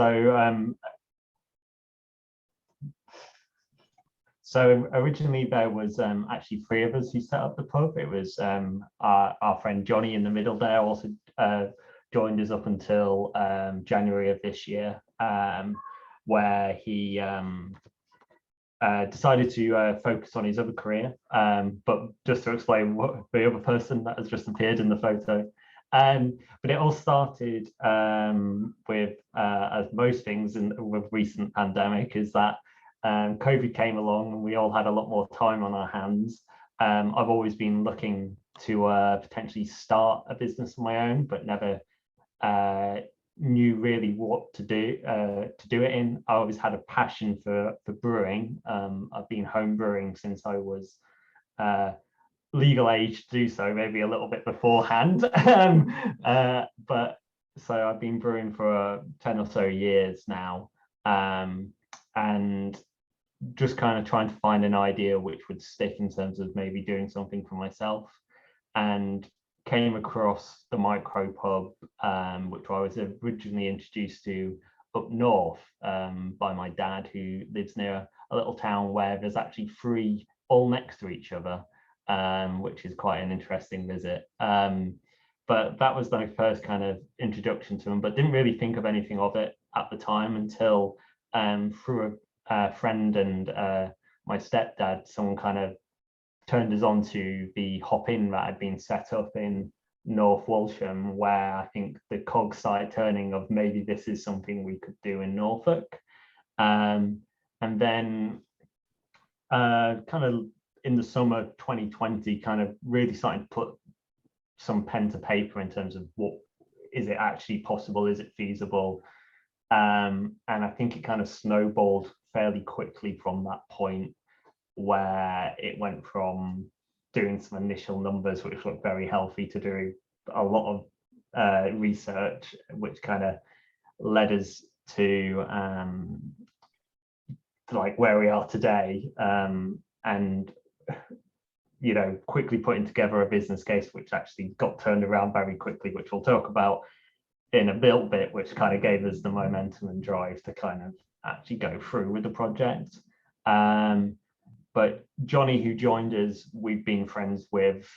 So originally there was actually three of us who set up the pub. It was our friend Johnny in the middle there also joined us up until January of this year, where he decided to focus on his other career. But just to explain what the other person that has just appeared in the photo. But it all started with, as most things with recent pandemic, is that COVID came along and we all had a lot more time on our hands. I've always been looking to potentially start a business of my own, but never knew really what to do it in. I always had a passion for brewing. I've been home brewing since I was legal age to do so, maybe a little bit beforehand. But so I've been brewing for 10 or so years now, and just kind of trying to find an idea which would stick in terms of maybe doing something for myself, and came across the micropub, which I was originally introduced to up north by my dad, who lives near a little town where there's actually three all next to each other, which is quite an interesting visit. But that was my first kind of introduction to them, but didn't really think of anything of it at the time until through a friend and my stepdad, someone kind of turned us on to the hop-in that had been set up in North Walsham, where I think the cogs started turning of maybe this is something we could do in Norfolk. And then kind of in the summer 2020, kind of really starting to put some pen to paper in terms of what is it actually possible, is it feasible? And I think it kind of snowballed fairly quickly from that point, where it went from doing some initial numbers which looked very healthy to do a lot of research, which kind of led us to like where we are today, and you know, quickly putting together a business case which actually got turned around very quickly, which we'll talk about in a little bit, which kind of gave us the momentum and drive to kind of actually go through with the project. But Johnny, who joined us, we've been friends with.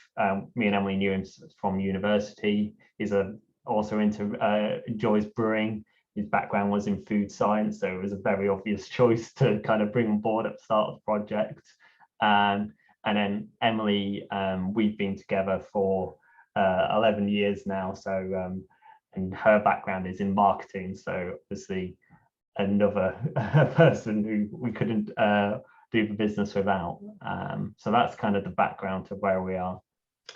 Me and Emily knew him from university. He's also enjoys brewing. His background was in food science, so it was a very obvious choice to kind of bring on board at the start of the project. And then Emily, we've been together for 11 years now. So and her background is in marketing, so obviously another person who we couldn't do the business without. So that's kind of the background to where we are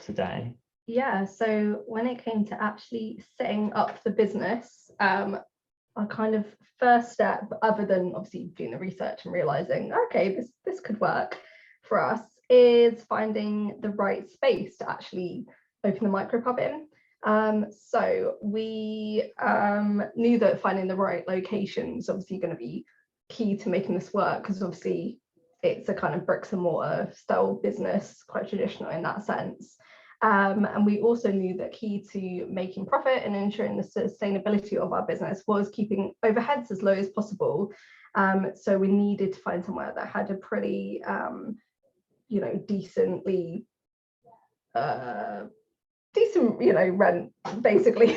today. Yeah, so when it came to actually setting up the business, our kind of first step, other than obviously doing the research and realizing, okay, this could work for us, is finding the right space to actually open the micropub in. So we knew that finding the right location is obviously going to be key to making this work, because obviously it's a kind of bricks and mortar style business, quite traditional in that sense. And we also knew that key to making profit and ensuring the sustainability of our business was keeping overheads as low as possible. So we needed to find somewhere that had a pretty, you know, decent, you know, rent, basically,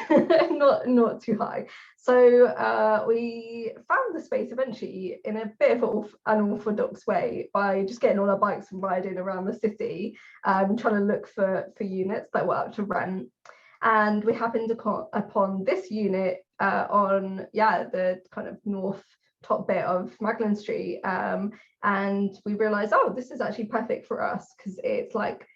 not too high. So we found the space eventually in a bit of an unorthodox way by just getting on our bikes and riding around the city, trying to look for units that were up to rent. And we happened upon this unit on the kind of north top bit of Magdalen Street, and we realized, oh, this is actually perfect for us, because it's like,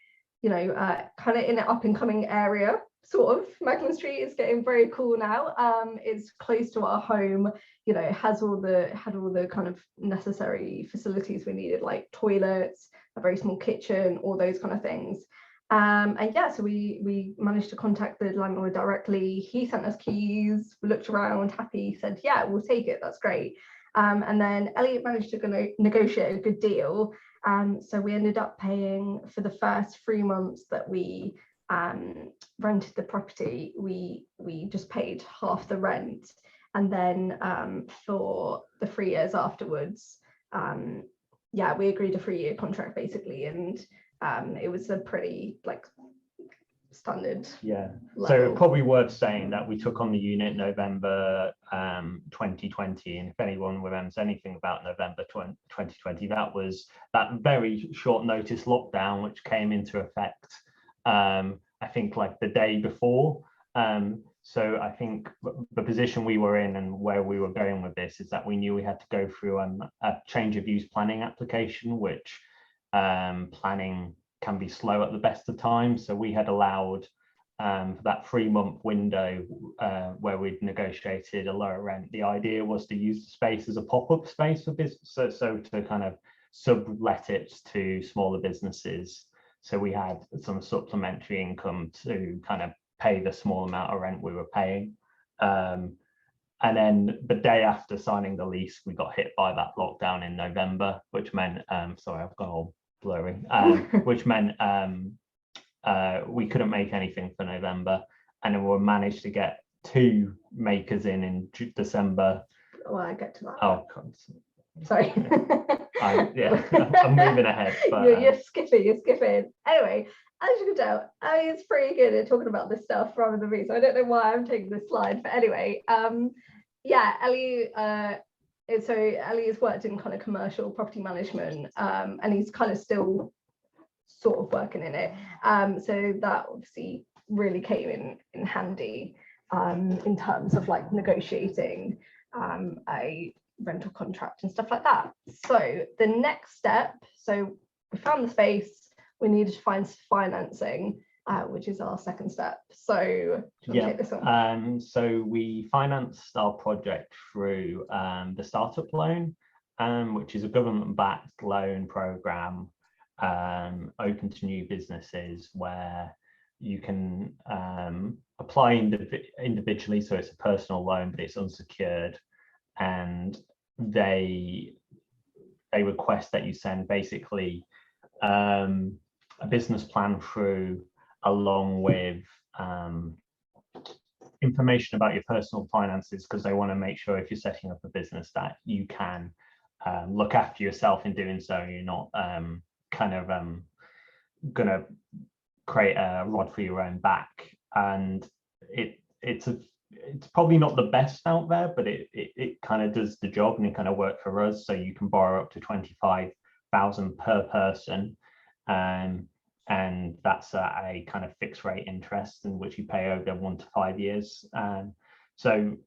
you know, kind of in an up and coming area, sort of. Magdalen Street is getting very cool now. It's close to our home, you know, had all the kind of necessary facilities we needed, like toilets, a very small kitchen, all those kind of things. And yeah, so we managed to contact the landlord directly. He sent us keys, we looked around, happy, said, yeah, we'll take it, that's great. And then Elliot managed to negotiate a good deal. So we ended up paying, for the first 3 months that we rented the property, we just paid half the rent, And then for the 3 years afterwards, yeah, we agreed a 3-year contract basically, and it was a pretty like standard level. So probably worth saying that we took on the unit November 2020, and if anyone remembers anything about November 2020, that was that very short notice lockdown which came into effect I think like the day before. So I think the position we were in and where we were going with this is that we knew we had to go through a change of use planning application, which planning can be slow at the best of times. So we had allowed for that 3-month window where we'd negotiated a lower rent. The idea was to use the space as a pop-up space for business, so to kind of sublet it to smaller businesses. So we had some supplementary income to kind of pay the small amount of rent we were paying. And then the day after signing the lease, we got hit by that lockdown in November, which meant, sorry, I've gone all blurry, which meant we couldn't make anything for November. And then we managed to get 2 makers in December. Well, I get to that. Oh, God. Sorry. Yeah, I'm moving ahead. But, you're skipping. Anyway, as you can tell, Ellie's pretty good at talking about this stuff rather than me, so I don't know why I'm taking this slide. But anyway, yeah, Ellie. So Ellie has worked in kind of commercial property management, and he's kind of still sort of working in it. So that obviously really came in handy in terms of like negotiating a rental contract and stuff like that. So the next step, so we found the space, we needed to find financing, which is our second step. So do you want to take this on? So we financed our project through the startup loan, which is a government-backed loan program open to new businesses where you can apply individually. So it's a personal loan, but it's unsecured, and they request that you send basically a business plan through, along with information about your personal finances, because they want to make sure if you're setting up a business that you can look after yourself in doing so. You're not gonna create a rod for your own back. And it's probably not the best out there, but it kind of does the job, and it kind of worked for us. So you can borrow up to 25,000 per person, and that's a kind of fixed rate interest in which you pay over 1 to 5 years. So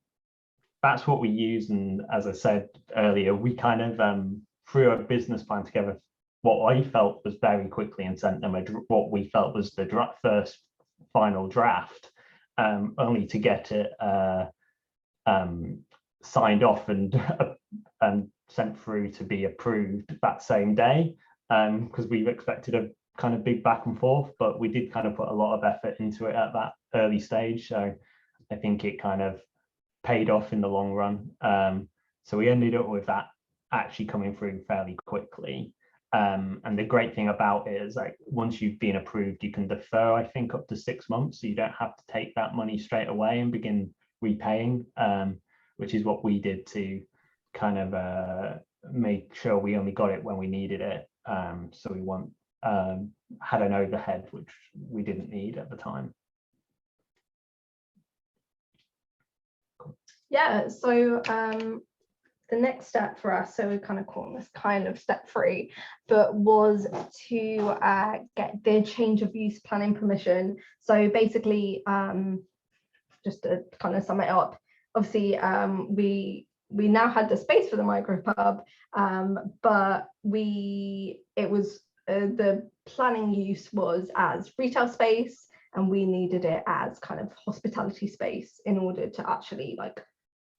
that's what we use. And as I said earlier, we kind of threw a business plan together, what I felt was very quickly, and sent them what we felt was the first final draft, only to get it signed off and sent through to be approved that same day, because we've expected a kind of big back and forth, but we did kind of put a lot of effort into it at that early stage. So I think it kind of paid off in the long run. So we ended up with that actually coming through fairly quickly. And the great thing about it is, like, once you've been approved, you can defer, I think, up to 6 months. So you don't have to take that money straight away and begin repaying, which is what we did to kind of make sure we only got it when we needed it. So we had an overhead, which we didn't need at the time. Cool. Yeah, so the next step for us, so we kind of call this kind of step 3, but was to get the change of use planning permission. So basically, just to kind of sum it up, obviously we now had the space for the micropub, but it was the planning use was as retail space, and we needed it as kind of hospitality space in order to actually like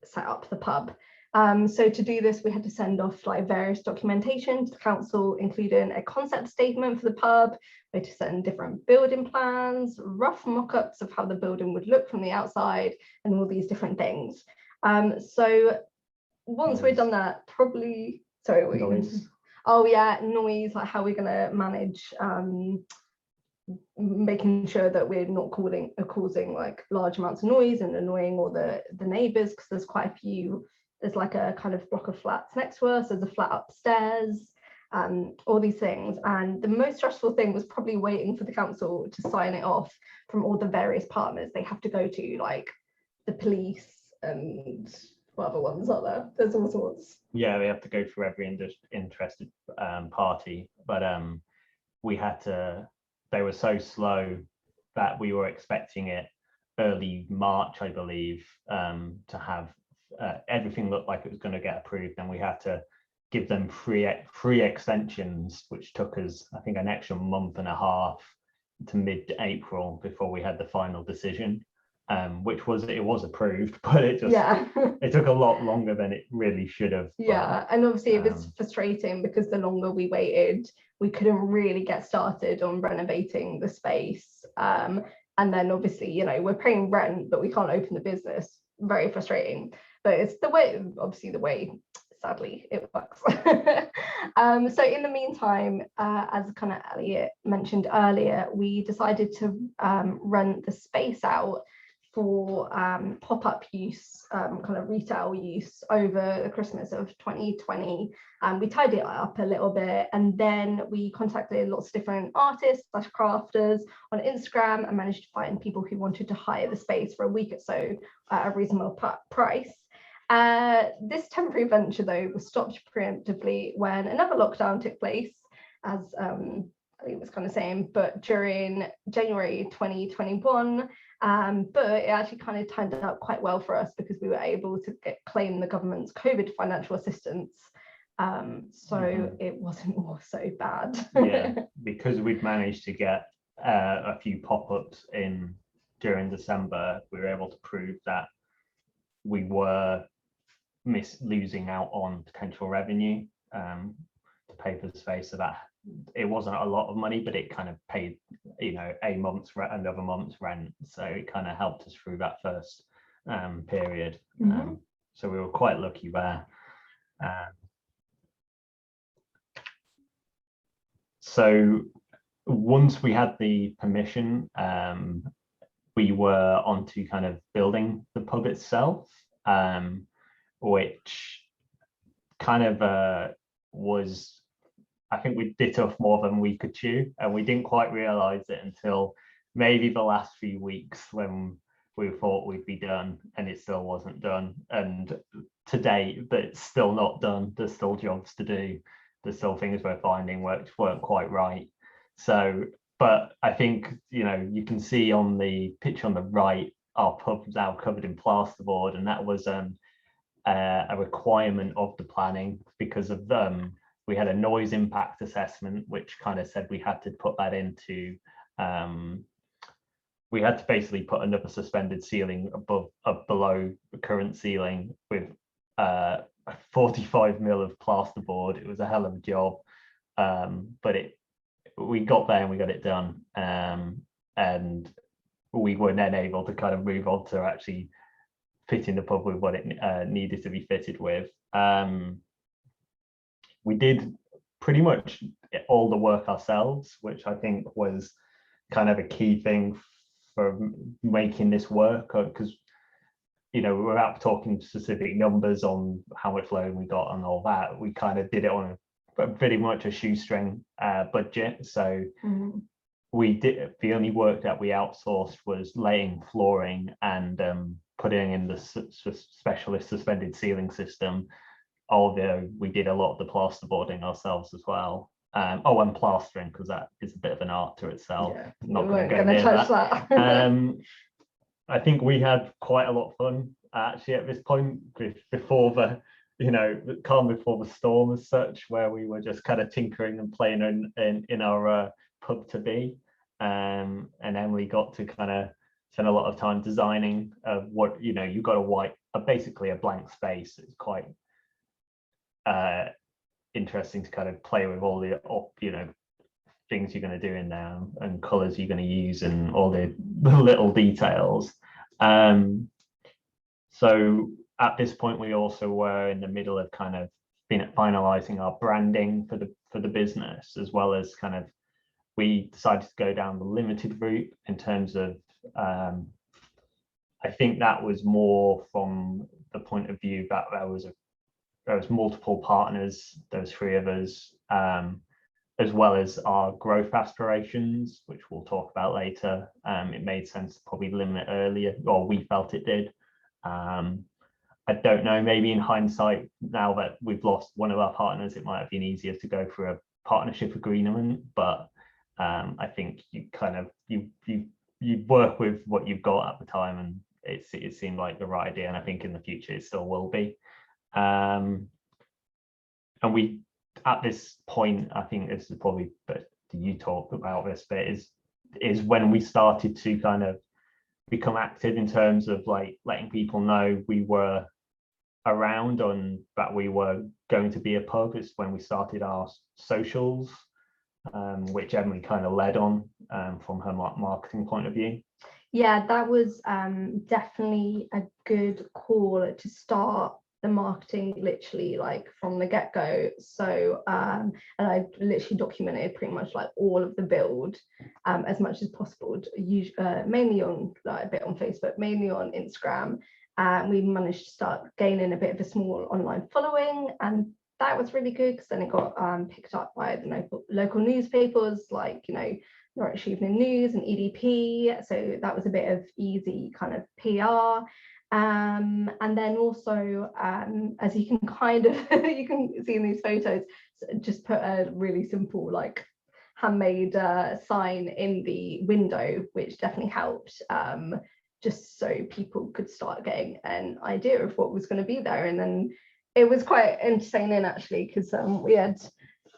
set up the pub. So to do this, we had to send off like various documentation to the council, including a concept statement for the pub. We had to send different building plans, rough mock-ups of how the building would look from the outside, and all these different things. So once we'd done that, probably, sorry, Noise. oh yeah, noise, like how we're going to manage making sure that we're not causing like large amounts of noise and annoying all the neighbors, because there's quite a few. There's like a kind of block of flats next to us, there's a flat upstairs, all these things. And the most stressful thing was probably waiting for the council to sign it off from all the various partners they have to go to, like the police and what other ones are there? There's all sorts. Yeah, we have to go through every interested party, but we had to. They were so slow that we were expecting it early March, I believe, to have everything looked like it was going to get approved, and we had to give them free extensions, which took us, I think, an extra month and a half to mid-April before we had the final decision. Which was, it was approved, but it just it took a lot longer than it really should have. Yeah, and obviously it was frustrating because the longer we waited, we couldn't really get started on renovating the space. And then obviously, you know, we're paying rent, but we can't open the business. Very frustrating. But it's the way, obviously the way, sadly, it works. So in the meantime, as kind of Elliot mentioned earlier, we decided to rent the space out for pop-up use, kind of retail use over the Christmas of 2020. We tidied it up a little bit, and then we contacted lots of different artists / crafters on Instagram and managed to find people who wanted to hire the space for a week or so at a reasonable price. This temporary venture, though, was stopped preemptively when another lockdown took place, as I was kind of saying, but during January 2021. But it actually kind of turned out quite well for us because we were able to claim the government's COVID financial assistance. So it wasn't all so bad. Yeah, because we'd managed to get a few pop-ups in during December, we were able to prove that we were losing out on potential revenue to pay for the space. So that it wasn't a lot of money, but it kind of paid, you know, a month's rent, another month's rent. So it kind of helped us through that first period. So we were quite lucky there. So once we had the permission, we were onto kind of building the pub itself, which kind of was, I think we bit off more than we could chew, and we didn't quite realize it until maybe the last few weeks when we thought we'd be done, and it still wasn't done. And today, but it's still not done. There's still jobs to do. There's still things we're finding weren't quite right. So, but I think, you know, you can see on the picture on the right, our pub's now covered in plasterboard, and that was a requirement of the planning because of them. We had a noise impact assessment, which kind of said we had to put that into, we had to basically put another suspended ceiling below the current ceiling with 45 mil of plasterboard. It was a hell of a job, but we got there and we got it done, and we were then able to kind of move on to actually fitting the pub with what it needed to be fitted with. We did pretty much all the work ourselves, which I think was kind of a key thing for making this work, because, you know, without talking specific numbers on how much loan we got and all that, we kind of did it on pretty much a shoestring budget. So we did, the only work that we outsourced was laying flooring and putting in the specialist suspended ceiling system, although we did a lot of the plasterboarding ourselves as well. And plastering, because that is a bit of an art to itself. Yeah, not going to go near that. I think we had quite a lot of fun actually at this point, before the, you know, calm before the storm as such, where we were just kind of tinkering and playing in our pub to be. And Emily got to kind of spend a lot of time designing what, you know, you got basically a blank space. It's quite interesting to kind of play with all the, you know, things you're going to do in there and colors you're going to use and all the little details. So at this point, we also were in the middle of kind of finalizing our branding for the business, as well as kind of we decided to go down the limited route in terms of, I think that was more from the point of view that there was multiple partners, there was 3 of us, as well as our growth aspirations, which we'll talk about later. It made sense to probably limit earlier, or we felt it did. I don't know, maybe in hindsight, now that we've lost one of our partners, it might have been easier to go for a partnership agreement, but I think you kind of, you work with what you've got at the time, and it seemed like the right idea, and I think in the future it still will be. And we, at this point, I think this is probably, but you talked about this bit, is when we started to kind of become active in terms of like letting people know we were around and that we were going to be a pub. Is when we started our socials, which Emily kind of led on from her marketing point of view. Yeah, that was definitely a good call to start the marketing literally like from the get-go. So and I literally documented pretty much like all of the build as much as possible, mainly on like a bit on Facebook, mainly on Instagram. We managed to start gaining a bit of a small online following, and that was really good because then it got picked up by the local newspapers like, you know, Norwich Evening News and EDP. So that was a bit of easy kind of PR. And then also, as you can kind of, you can see in these photos, just put a really simple like handmade sign in the window, which definitely helped, just so people could start getting an idea of what was going to be there. And then it was quite entertaining actually, because we had,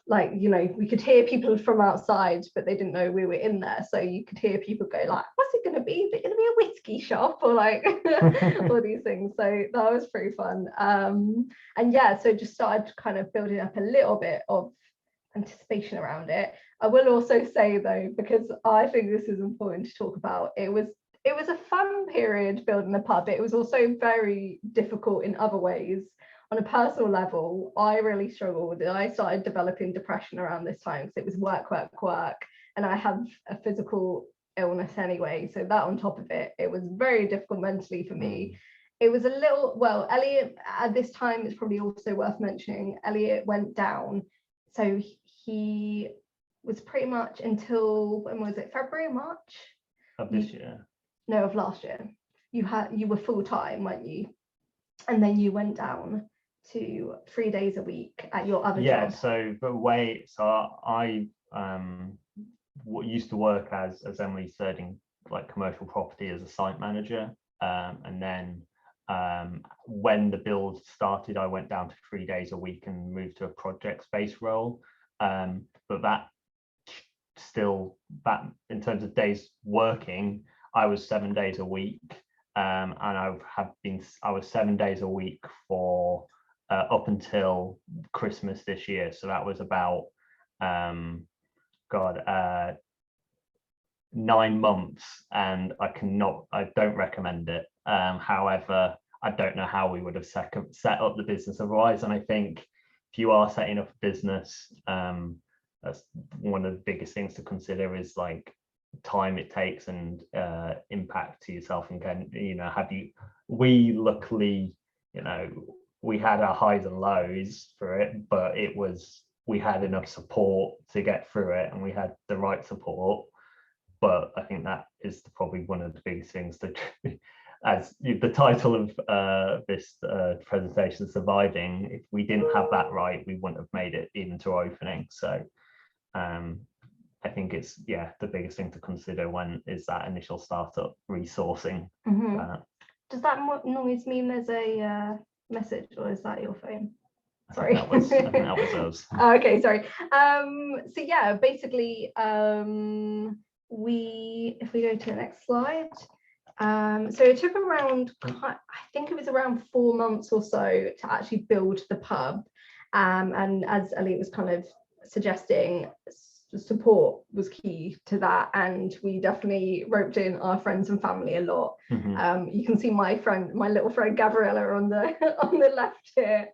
like, you know, we could hear people from outside, but they didn't know we were in there. So you could hear people go like, what's it going to be? Is it going to be a whiskey shop or like all these things? So that was pretty fun. And yeah, so just started kind of building up a little bit of anticipation around it. I will also say though, because I think this is important to talk about, it was a fun period building a pub. It was also very difficult in other ways. On a personal level, I really struggled. I started developing depression around this time because it was work, and I have a physical illness anyway. So that on top of it, it was very difficult mentally for me. It was a little, well, Elliot at this time, it's probably also worth mentioning, Elliot went down. So he was pretty much until, when was it, February, March? Of this year? No, of last year. You were full-time, weren't you? And then you went down to 3 days a week at your other job. Yeah, so I used to work as Emily said, in like commercial property as a site manager, and then when the build started, I went down to 3 days a week and moved to a project-based role, but that in terms of days working, I was 7 days a week, and I was 7 days a week for up until Christmas this year. So that was about 9 months, and I don't recommend it. However, I don't know how we would have set up the business otherwise. And I think if you are setting up a business, that's one of the biggest things to consider, is like time it takes and impact to yourself. And can, you know, we luckily, you know, we had our highs and lows for it, but we had enough support to get through it, and we had the right support. But I think that is probably one of the biggest things that, as the title of this presentation, surviving, if we didn't have that right, we wouldn't have made it even to opening. So I think it's, yeah, the biggest thing to consider when is that initial startup resourcing. Does that noise mean there's a message, or is that your phone? Sorry. I think that was us. Okay, sorry. So yeah, basically, if we go to the next slide, so it took around, I think it was around 4 months or so to actually build the pub, and as Elliot was kind of suggesting, support was key to that, and we definitely roped in our friends and family a lot. You can see my little friend Gabriella on the left here,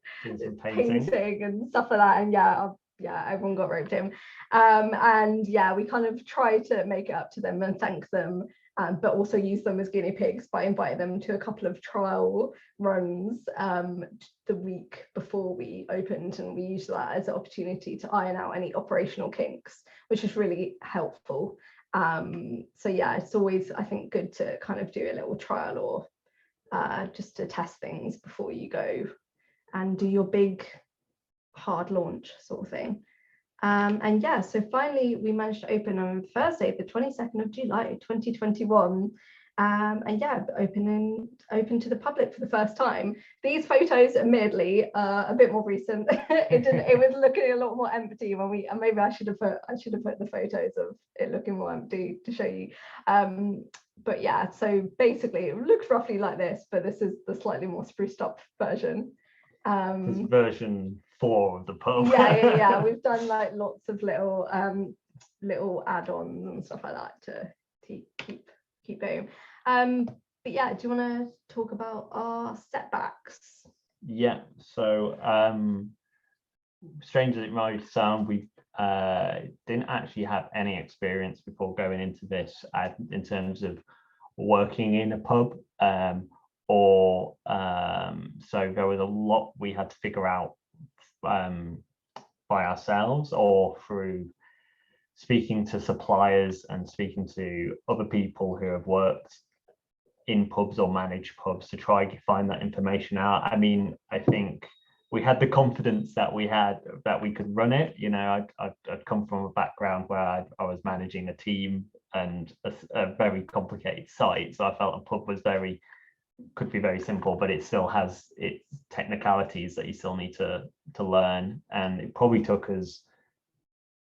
painting and stuff like that. And yeah, yeah, everyone got roped in. And yeah, we kind of try to make it up to them and thank them, but also use them as guinea pigs by inviting them to a couple of trial runs the week before we opened, and we used that as an opportunity to iron out any operational kinks, which is really helpful. So yeah, it's always, I think, good to kind of do a little trial or just to test things before you go and do your big hard launch sort of thing. And yeah, so finally we managed to open on Thursday, the 22nd of July 2021. And yeah, open to the public for the first time. These photos, admittedly, a bit more recent. It was looking a lot more empty when we, and maybe I should have put the photos of it looking more empty to show you. But yeah, so basically it looks roughly like this, but this is the slightly more spruced up version. It's version 4 of the pub. yeah. We've done like lots of little add-ons and stuff like that to keep going. But yeah, do you want to talk about our setbacks? Yeah, so strange as it might sound, we didn't actually have any experience before going into this in terms of working in a pub, or so there was a lot we had to figure out by ourselves or through speaking to suppliers and speaking to other people who have worked in pubs or managed pubs to try to find that information out. I mean, I think we had the confidence that we could run it. You know, I'd come from a background where I was managing a team and a very complicated site, so I felt a pub was could be very simple, but it still has its technicalities that you still need to learn. And it probably took us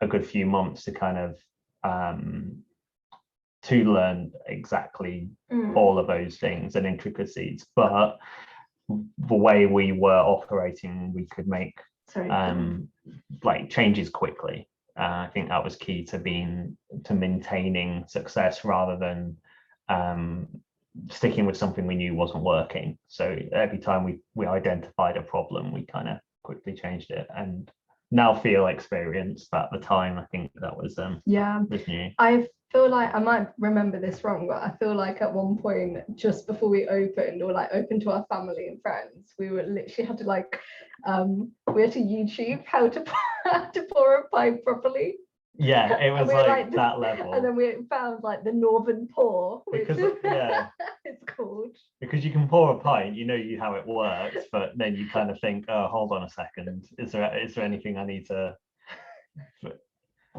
a good few months to kind of to learn exactly all of those things and intricacies. But the way we were operating, we could make like changes quickly. I think that was key to maintaining success rather than sticking with something we knew wasn't working. So every time we identified a problem, we kind of quickly changed it, and now feel experienced. But at the time, I think that was was new. I feel like I might remember this wrong, but I feel like at one point just before we opened, or like open to our family and friends, we were literally had to like we had to YouTube how to pour a pint properly. Yeah, it was like that level. And then we found like the northern pour, which it's called. Because you can pour a pint, you know how it works, but then you kind of think, oh, hold on a second, is there anything I need to?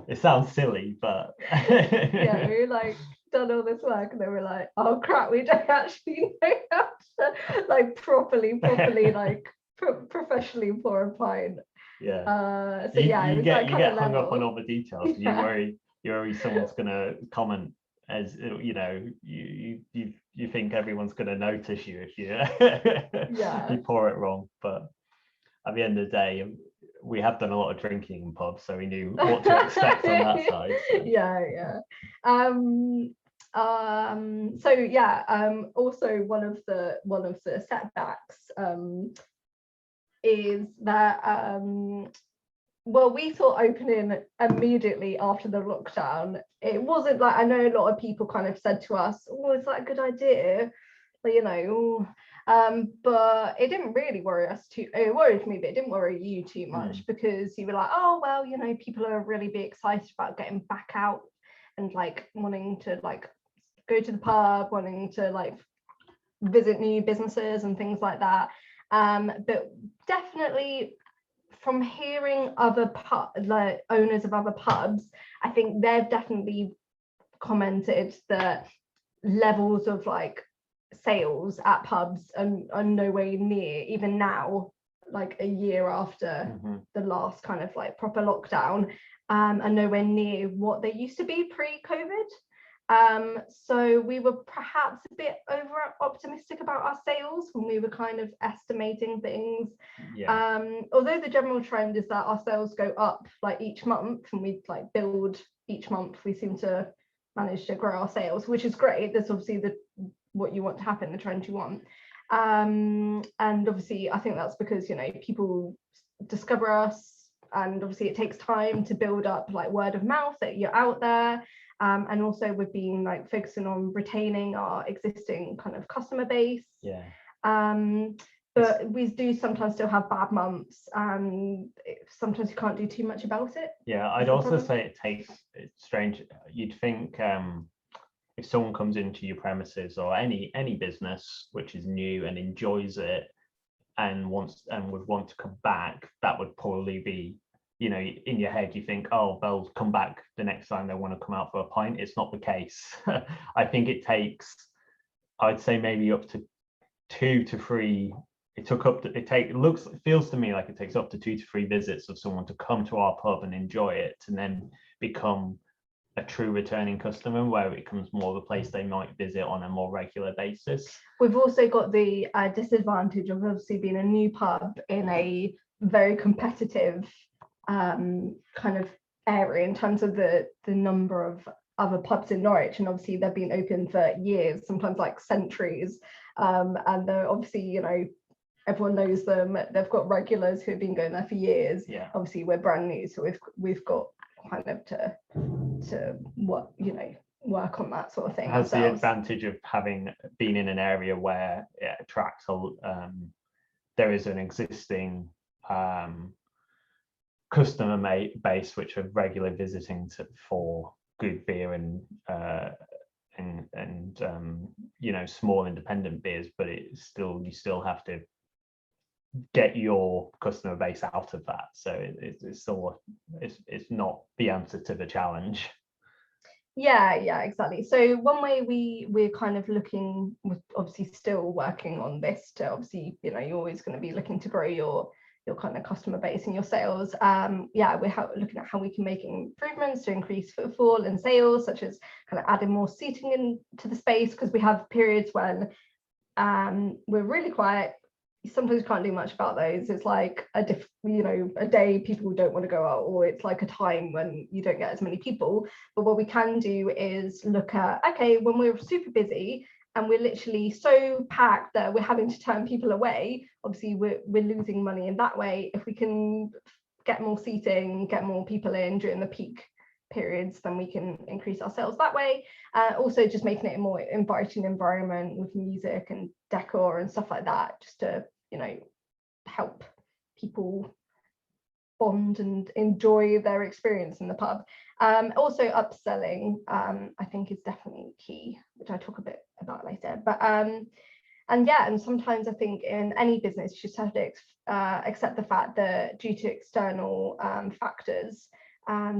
It sounds silly, but yeah, we like done all this work, and then we're like, oh crap, we don't actually know how to like properly like professionally pour a pint. Yeah. So yeah, you get hung level. up on all the details. You worry someone's gonna comment, as you know, you think everyone's gonna notice you if you you pour it wrong. But at the end of the day, we have done a lot of drinking in pubs, so we knew what to expect on that side. So. Yeah. So yeah, also one of the setbacks is that well, we thought opening immediately after the lockdown, it wasn't like, I know a lot of people kind of said to us, oh, is that a good idea? But you know, but it didn't really worry us too. It worried me, but it didn't worry you too much, because you were like, oh well, you know, people are really be excited about getting back out and like wanting to like go to the pub, wanting to like visit new businesses and things like that. But definitely from hearing other like owners of other pubs, I think they've definitely commented that levels of like sales at pubs are no way near, even now, like a year after the last kind of like proper lockdown, are nowhere near what they used to be pre-COVID. So we were perhaps a bit over optimistic about our sales when we were kind of estimating things. Although the general trend is that our sales go up like each month, and we like build each month, we seem to manage to grow our sales, which is great. That's obviously what you want to happen, the trend you want. And obviously I think that's because, you know, people discover us, and obviously it takes time to build up like word of mouth that you're out there. And also we've been like focusing on retaining our existing kind of customer base. Yeah. But we do sometimes still have bad months, and sometimes you can't do too much about it. Yeah, I'd also say it's strange. You'd think if someone comes into your premises or any business which is new and enjoys it and would want to come back, that would probably be, you know, in your head you think, oh, they'll come back the next time they want to come out for a pint. It's not the case. I think it takes, I'd say maybe up to 2 to 3. It feels to me like it takes up to 2 to 3 visits of someone to come to our pub and enjoy it, to then become a true returning customer, where it becomes more of a place they might visit on a more regular basis. We've also got the disadvantage of obviously being a new pub in a very competitive kind of area in terms of the number of other pubs in Norwich, and obviously they've been open for years, sometimes like centuries, and they're obviously, you know, everyone knows them. They've got regulars who have been going there for years. Yeah. Obviously we're brand new, so we've got kind of to what, you know, work on that sort of thing. It has ourselves. the advantage of having been in an area where it attracts there is an existing customer base which are regularly visiting for good beer and you know, small independent beers, but you still have to get your customer base out of that. So it's not the answer to the challenge. Yeah, exactly. So one way we're kind of looking, with obviously still working on this to obviously, you know, you're always going to be looking to grow your kind of customer base and your sales. Yeah, we're looking at how we can make improvements to increase footfall and sales, such as kind of adding more seating into the space, because we have periods when we're really quiet. Sometimes you can't do much about those. It's like a day people don't want to go out, or it's like a time when you don't get as many people. But what we can do is look at, okay, when we're super busy and we're literally so packed that we're having to turn people away, obviously we're losing money in that way. If we can get more seating, get more people in during the peak periods, then we can increase our sales that way. Also just making it a more inviting environment with music and decor and stuff like that, just to, you know, help people bond and enjoy their experience in the pub. Also upselling, I think, is definitely key, which I talk a bit about later. But and sometimes I think in any business you just have to accept the fact that due to external factors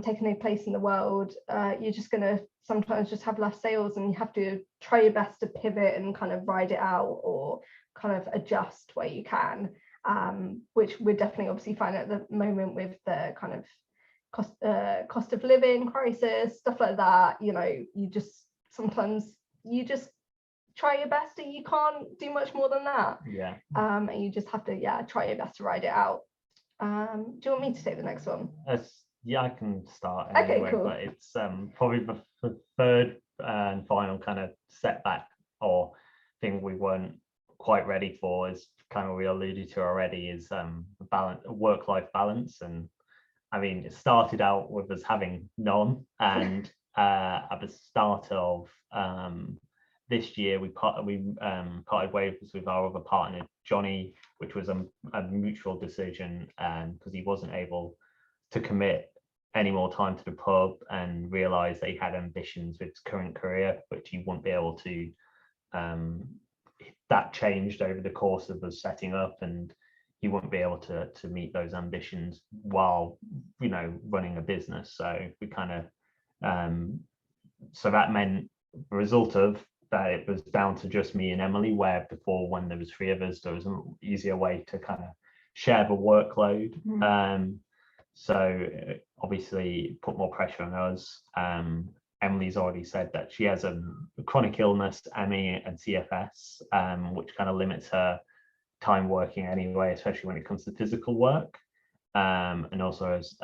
taking place in the world, you're just going to sometimes just have less sales, and you have to try your best to pivot and kind of ride it out, or kind of adjust where you can, which we're definitely obviously finding at the moment with the kind of cost of living crisis, stuff like that. You know, sometimes you just try your best, and you can't do much more than that. Yeah. And you just have to try your best to ride it out. Do you want me to take the next one? Yeah, I can start Okay, anyway, cool. But it's probably the third and final kind of setback or thing we weren't quite ready for, is kind of we alluded to already, is work-life balance. And I mean, it started out with us having none, and at the start of this year we parted ways with our other partner Johnny, which was a mutual decision, and because he wasn't able to commit any more time to the pub, and realized that he had ambitions with his current career, which he wouldn't be able to. That changed over the course of us setting up, and he wouldn't be able to meet those ambitions while, you know, running a business. So we kind of so that meant the result of that, it was down to just me and Emily, where before, when there was 3 of us, there was an easier way to kind of share the workload. So obviously put more pressure on us. Emily's already said that she has a chronic illness, ME and CFS, which kind of limits her time working anyway, especially when it comes to physical work, and also has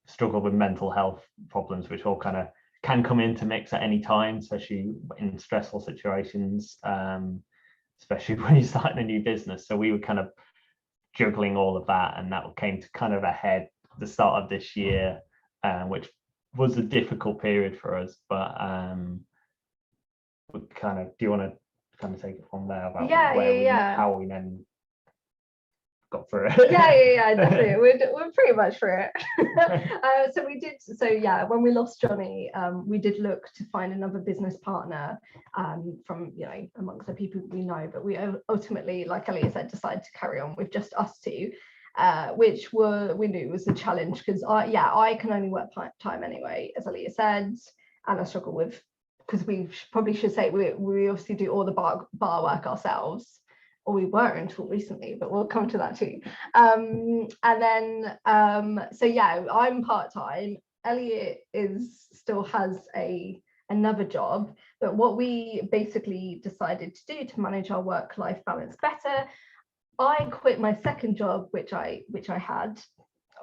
struggled with mental health problems, which all kind of can come into mix at any time, especially in stressful situations, especially when you're starting a new business. So we were kind of juggling all of that, and that came to kind of a head the start of this year, which was a difficult period for us, but we kind of, do you want to kind of take it from there about how we then got through it? yeah, definitely. We're pretty much through it. When we lost Johnny, we did look to find another business partner from, amongst the people we know, but we ultimately, like Elliot said, decided to carry on with just us two, which we knew was a challenge, because I can only work part-time anyway, as Elliot said, and I struggle with, because we probably should say we obviously do all the bar work ourselves, or we were until recently, but we'll come to that too. I'm part-time. Elliot still has another job, but what we basically decided to do to manage our work-life balance better, I quit my second job, which I had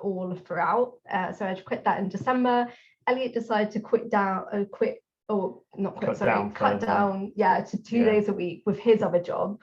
all throughout. So I quit that in December. Elliot decided to cut down to 2 days a week with his other job.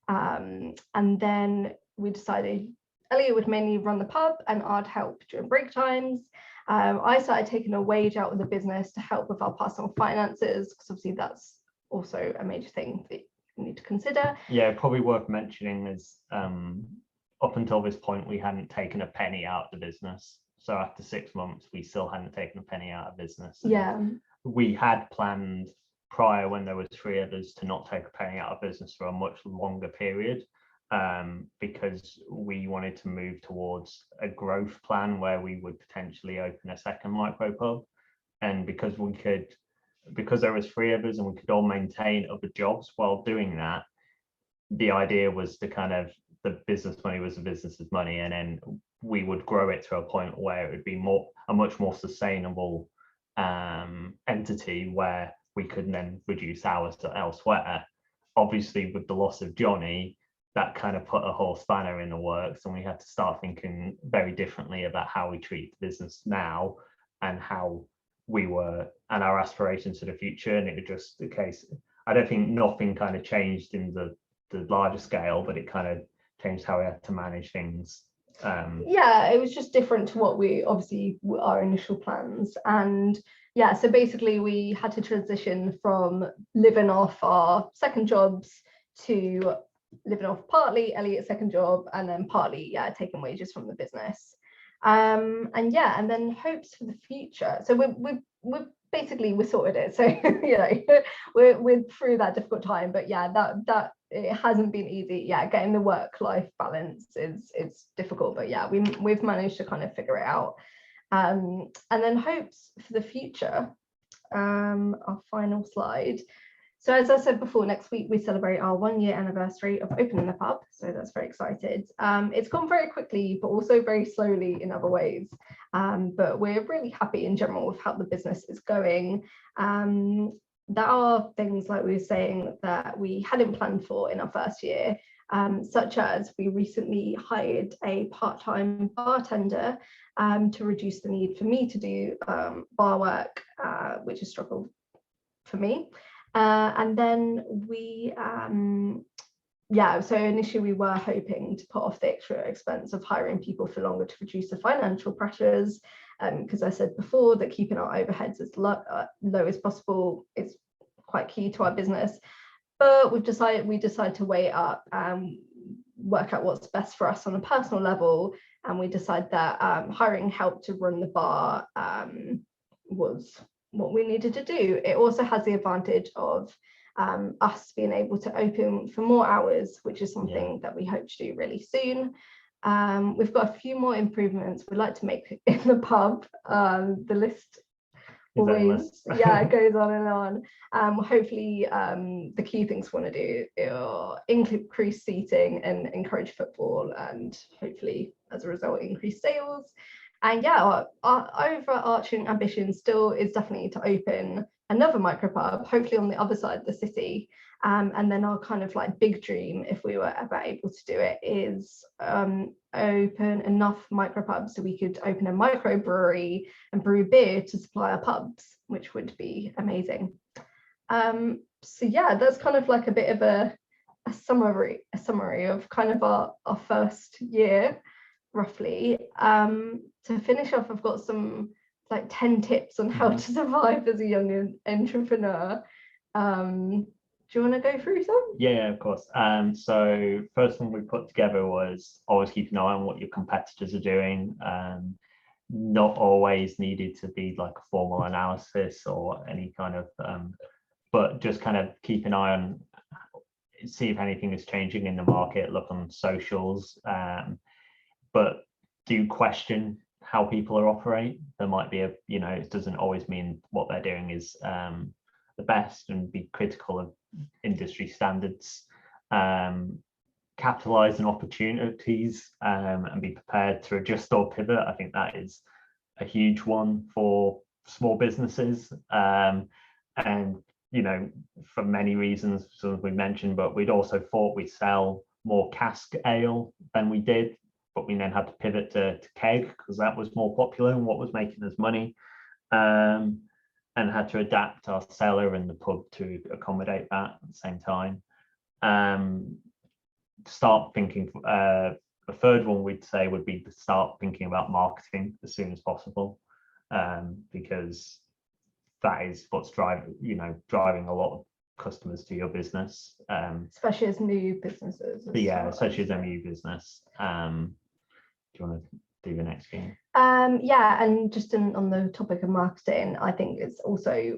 And then we decided Elliot would mainly run the pub and I'd help during break times. I started taking a wage out of the business to help with our personal finances, because obviously that's also a major thing that you need to consider. Yeah, probably worth mentioning is up until this point, we hadn't taken a penny out of the business. So after 6 months, we still hadn't taken a penny out of business. And we had planned prior, when there was 3 others, to not take a penny out of business for a much longer period, because we wanted to move towards a growth plan where we would potentially open a second micropub. And because there was 3 of us and we could all maintain other jobs while doing that, the idea was to kind of, the business money was the business's money, and then we would grow it to a point where it would be a much more sustainable entity, where we could then reduce hours elsewhere. Obviously, with the loss of Johnny, that kind of put a whole spanner in the works, and we had to start thinking very differently about how we treat the business now and how we were, and our aspirations for the future. And it was just the case, I don't think nothing kind of changed in the larger scale, but it kind of changed how we had to manage things. It was just different to what our initial plans. And so basically we had to transition from living off our second jobs to living off partly Elliot's second job, and then partly taking wages from the business. And then hopes for the future. So we're sorted it. So we're through that difficult time, but that it hasn't been easy. Getting the work-life balance is difficult, but we've managed to kind of figure it out. And then hopes for the future. Our final slide. So as I said before, next week we celebrate our 1-year anniversary of opening the pub, so that's very excited. It's gone very quickly, but also very slowly in other ways. But we're really happy in general with how the business is going. There are things, like we were saying, that we hadn't planned for in our first year, such as we recently hired a part-time bartender to reduce the need for me to do bar work, which has struggled for me. And then so initially we were hoping to put off the extra expense of hiring people for longer to reduce the financial pressures, because I said before that keeping our overheads as low as possible is quite key to our business. But we decided to weigh it up and work out what's best for us on a personal level, and we decided that hiring help to run the bar was what we needed to do. It also has the advantage of us being able to open for more hours, which is something that we hope to do really soon. We've got a few more improvements we'd like to make in the pub. The list always goes on and on. Hopefully the key things we want to do are increase seating and encourage football, and hopefully as a result increase sales. And our overarching ambition still is definitely to open another micropub, hopefully on the other side of the city. And then our kind of like big dream, if we were ever able to do it, is open enough micropubs so we could open a microbrewery and brew beer to supply our pubs, which would be amazing. That's kind of like a bit of a summary of kind of our first year. roughly. To finish off, I've got some like 10 tips on how to survive as a young entrepreneur. Do you want to go through some? Yeah, of course. So first one we put together was always keep an eye on what your competitors are doing. Not always needed to be like a formal analysis or any kind of, but just kind of keep an eye on, see if anything is changing in the market, look on socials, but do question how people are operating. There might be it doesn't always mean what they're doing is the best, and be critical of industry standards, capitalize on opportunities, and be prepared to adjust or pivot. I think that is a huge one for small businesses, and for many reasons, as we mentioned, but we'd also thought we'd sell more cask ale than we did, but we then had to pivot to keg because that was more popular and what was making us money, and had to adapt our cellar and the pub to accommodate that at the same time. Start thinking, the third one we'd say would be to start thinking about marketing as soon as possible, because that is what's driving a lot of customers to your business, especially as new businesses. Especially as a new business. Do you want to do the next game? And just on the topic of marketing, I think it's also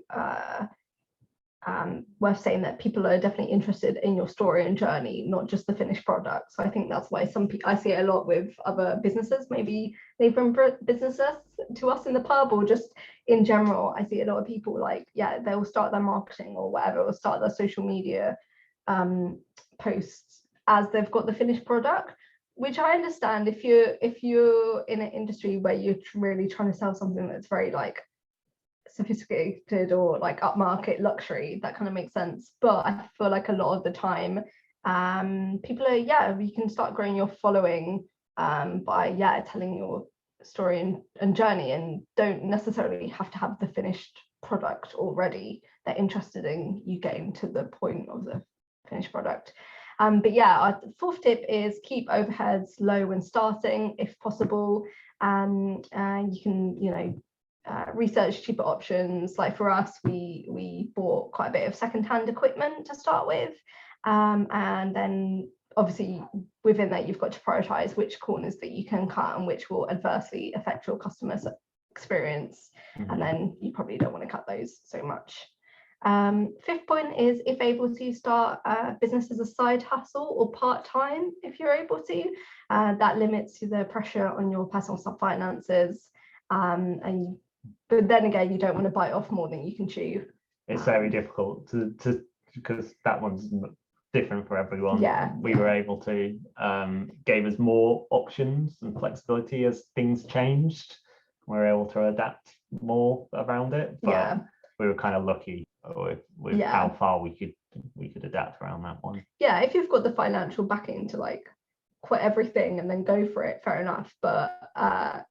worth saying that people are definitely interested in your story and journey, not just the finished product. So I think that's why I see it a lot with other businesses, maybe neighbouring businesses to us in the pub, or just in general. I see a lot of people they'll start their marketing or whatever, or start their social media posts as they've got the finished product, which I understand if you're in an industry where you're really trying to sell something that's very like sophisticated or like upmarket luxury, that kind of makes sense. But I feel like a lot of the time people are you can start growing your following by telling your story and journey, and don't necessarily have to have the finished product already. They're interested in you getting to the point of the finished product. Our fourth tip is keep overheads low when starting, if possible. You can, research cheaper options. Like for us, we bought quite a bit of secondhand equipment to start with. And then obviously within that, you've got to prioritize which corners that you can cut and which will adversely affect your customer's experience. And then you probably don't want to cut those so much. Fifth point is, if able to, start a business as a side hustle or part-time if you're able to. That limits the pressure on your personal finances, but then again, you don't want to bite off more than you can chew. It's very difficult to because that one's different for everyone. We were able to gave us more options and flexibility as things changed. We were able to adapt more around it, but we were kind of lucky with how far we could adapt around that one. If you've got the financial backing to like quit everything and then go for it, fair enough. But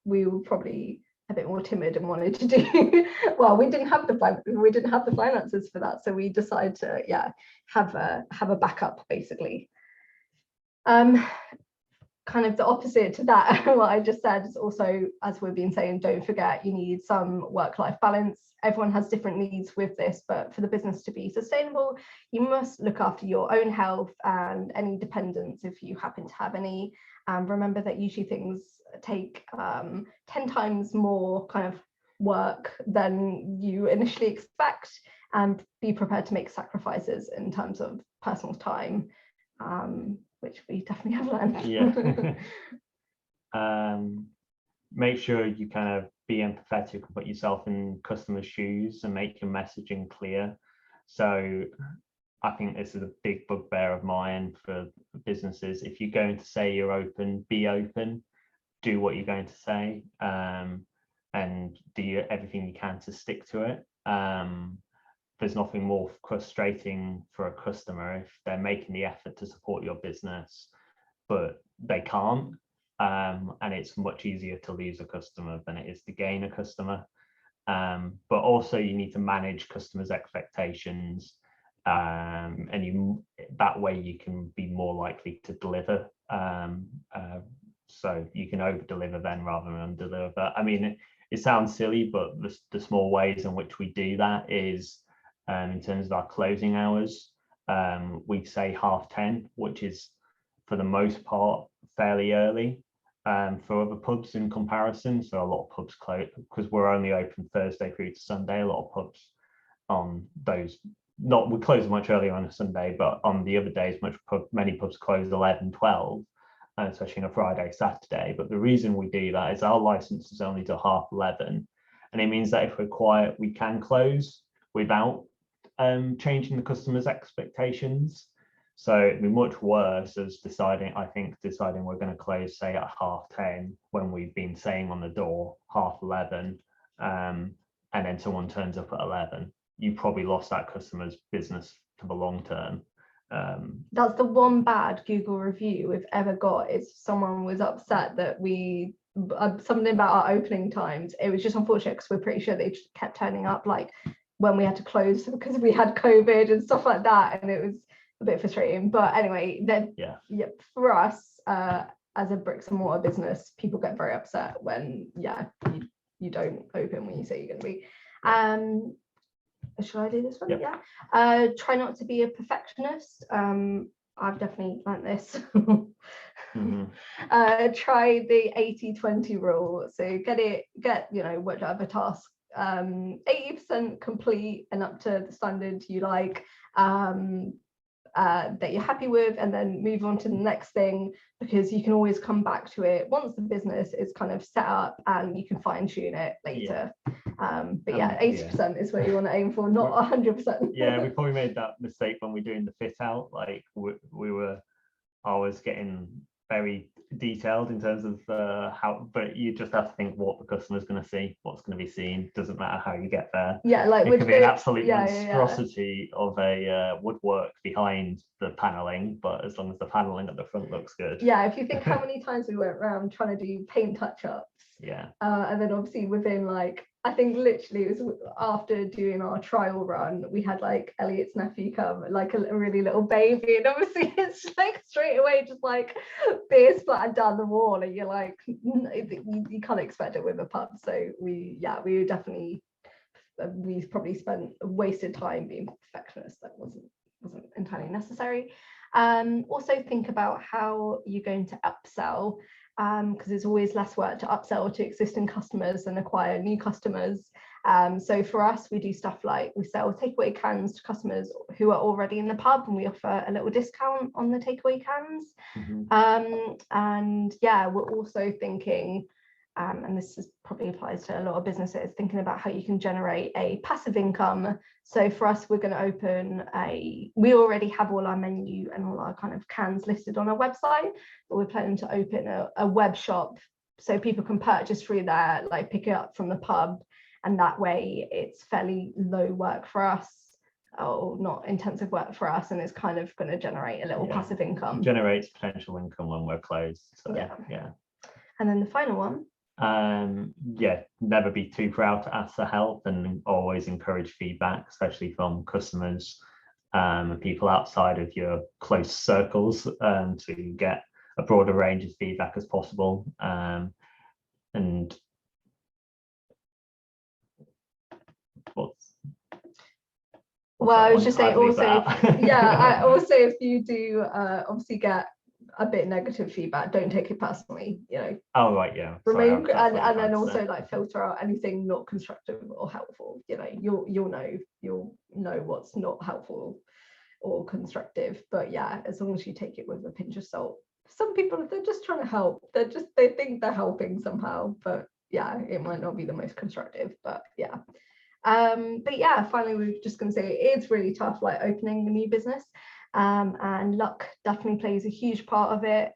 we were probably a bit more timid and wanted to do well. We didn't have the finances for that, so we decided to have a backup basically. Kind of the opposite to that, what I just said is also, as we've been saying, don't forget you need some work-life balance. Everyone has different needs with this, but for the business to be sustainable, you must look after your own health and any dependents if you happen to have any. Remember that usually things take 10 times more kind of work than you initially expect, and be prepared to make sacrifices in terms of personal time, which we definitely have learned. Make sure you kind of be empathetic and put yourself in customers' shoes and make your messaging clear. So I think this is a big bugbear of mine for businesses. If you're going to say you're open, be open, do what you're going to say, and do everything you can to stick to it. There's nothing more frustrating for a customer if they're making the effort to support your business, but they can't. And it's much easier to lose a customer than it is to gain a customer. But also you need to manage customers' expectations, and that way you can be more likely to deliver so you can over deliver then rather than under deliver. I mean, it sounds silly, but the small ways in which we do that is in terms of our closing hours, we say 10:30, which is for the most part fairly early for other pubs in comparison. So a lot of pubs close because we're only open Thursday through to Sunday. A lot of pubs on those, we close much earlier on a Sunday, but on the other days many pubs close 11, 12, especially on a Friday, Saturday. But the reason we do that is our license is only till 11:30, and it means that if we're quiet, we can close without changing the customer's expectations. So it'd be much worse as deciding we're going to close, say, at 10:30 when we've been saying on the door 11:30, and then someone turns up at 11. You probably lost that customer's business for the long term. That's the one bad Google review we've ever got, is someone was upset that something about our opening times. It was just unfortunate because we're pretty sure they just kept turning up like when we had to close because we had COVID and stuff like that, and it was a bit frustrating. But anyway, then for us as a bricks and mortar business, people get very upset when you don't open when you say you're going to be. Should I do this one? Yeah. Try not to be a perfectionist. I've definitely learned this. Try the 80-20 rule. So get whatever task 80% complete and up to the standard you like, that you're happy with, and then move on to the next thing, because you can always come back to it once the business is kind of set up and you can fine tune it later. But 80% is where you want to aim for, not 100%. Yeah, we probably made that mistake when we're doing the fit out. Like I was getting very detailed in terms of how, but you just have to think what the customer's going to see, what's going to be seen. Doesn't matter how you get there. Yeah, like it could be an absolute monstrosity of a woodwork behind the paneling, but as long as the paneling at the front looks good. Yeah, if you think how many times we went around trying to do paint touch-ups. Yeah. And then obviously within I think literally it was after doing our trial run, we had Elliot's nephew come, like a really little baby, and obviously it's straight away just beer splattered down the wall, and you're like, you can't expect it with a pub. So we probably spent wasted time being perfectionists that wasn't entirely necessary. Also think about how you're going to upsell, because it's always less work to upsell to existing customers than acquire new customers. So for us, we do stuff like we sell takeaway cans to customers who are already in the pub, and we offer a little discount on the takeaway cans. And we're also thinking, and this probably applies to a lot of businesses, thinking about how you can generate a passive income. So for us, we're going to open we already have all our menu and all our kind of cans listed on our website, but we're planning to open a web shop so people can purchase through there, pick it up from the pub, and that way it's fairly low work for us, or not intensive work for us, and it's kind of going to generate a little passive income. Generates potential income when we're closed. So, yeah. And then the final one. Never be too proud to ask for help, and always encourage feedback, especially from customers and people outside of your close circles, to get a broader range of feedback as possible. And I was just saying also, if you do obviously get a bit negative feedback, don't take it personally, Oh right, yeah. Remain and then also filter out anything not constructive or helpful. You'll know what's not helpful or constructive. But as long as you take it with a pinch of salt. Some people, they're just trying to help. They think they're helping somehow, but it might not be the most constructive. But finally, we're just going to say it is really tough, opening a new business. And luck definitely plays a huge part of it.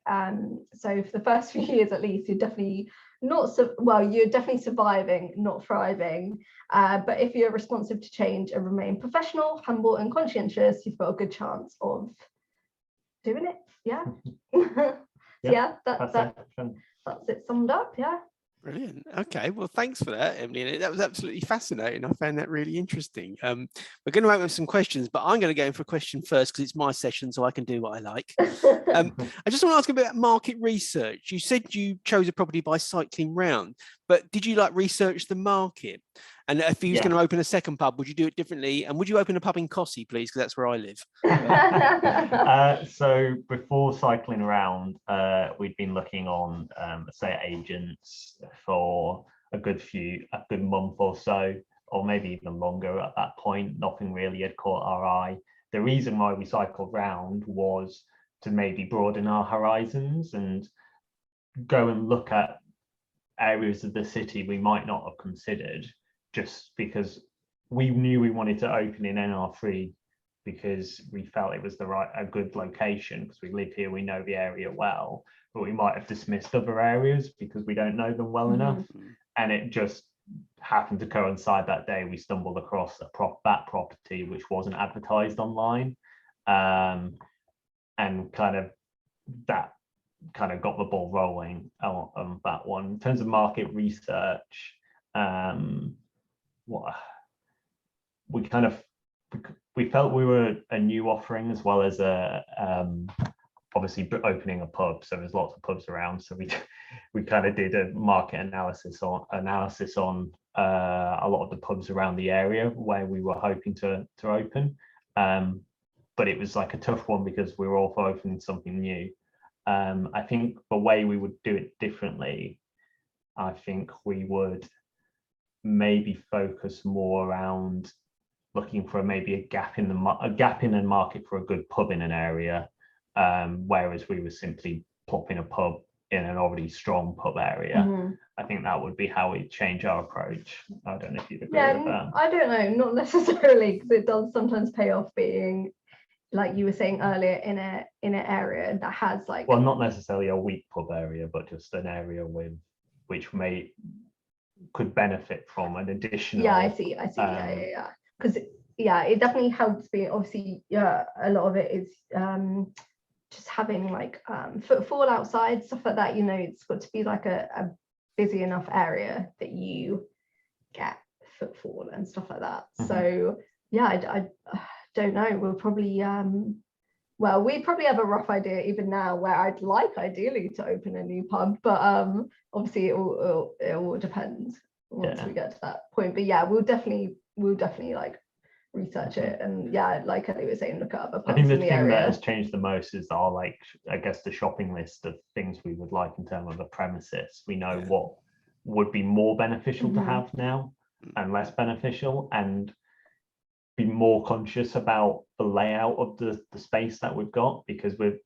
So for the first few years at least, you're definitely you're definitely surviving, not thriving. But if you're responsive to change and remain professional, humble and conscientious, you've got a good chance of doing it. That's it summed up. Brilliant. Okay, well, thanks for that, Emily. That was absolutely fascinating. I found that really interesting. We're going to open up some questions, but I'm going to go in for a question first because it's my session, so I can do what I like. I just want to ask about market research. You said you chose a property by cycling round, but did you research the market? And if you was going to open a second pub, would you do it differently? And would you open a pub in Cossey, please? Because that's where I live. So before cycling around, we'd been looking on estate agents for a good month or so, or maybe even longer at that point. Nothing really had caught our eye. The reason why we cycled round was to maybe broaden our horizons and go and look at areas of the city we might not have considered, just because we knew we wanted to open in NR3 because we felt it was a good location, because we live here, we know the area well, but we might have dismissed other areas because we don't know them well enough. And it just happened to coincide that day we stumbled across that property which wasn't advertised online, and that got the ball rolling on that one. In terms of market research, we felt we were a new offering, as well as obviously opening a pub, so there's lots of pubs around, so we kind of did a market analysis on a lot of the pubs around the area where we were hoping to open, but it was a tough one because we were also opening something new. I think the way we would do it differently, I think we would maybe focus more around looking for maybe a gap in the market for a good pub in an area, whereas we were simply plopping a pub in an already strong pub area. I think that would be how we change our approach. I don't know if you'd agree with that. I don't know, not necessarily, because it does sometimes pay off being, like you were saying earlier, in an area that has well, not necessarily a weak pub area, but just an area which could benefit from an additional. I see. Because it definitely helps being, obviously, a lot of it is just having footfall outside, stuff like that. It's got to be a busy enough area that you get footfall and stuff like that. So I don't know, we'll probably we probably have a rough idea even now where I'd like ideally to open a new pub, but obviously it all depends once we get to that point. But we'll definitely research it, and like Ellie was saying, look at other pubs. I think the thing that has changed the most is our I guess the shopping list of things we would like in terms of the premises. We know what would be more beneficial to have now and less beneficial, and be more conscious about the layout of the space that we've got, because with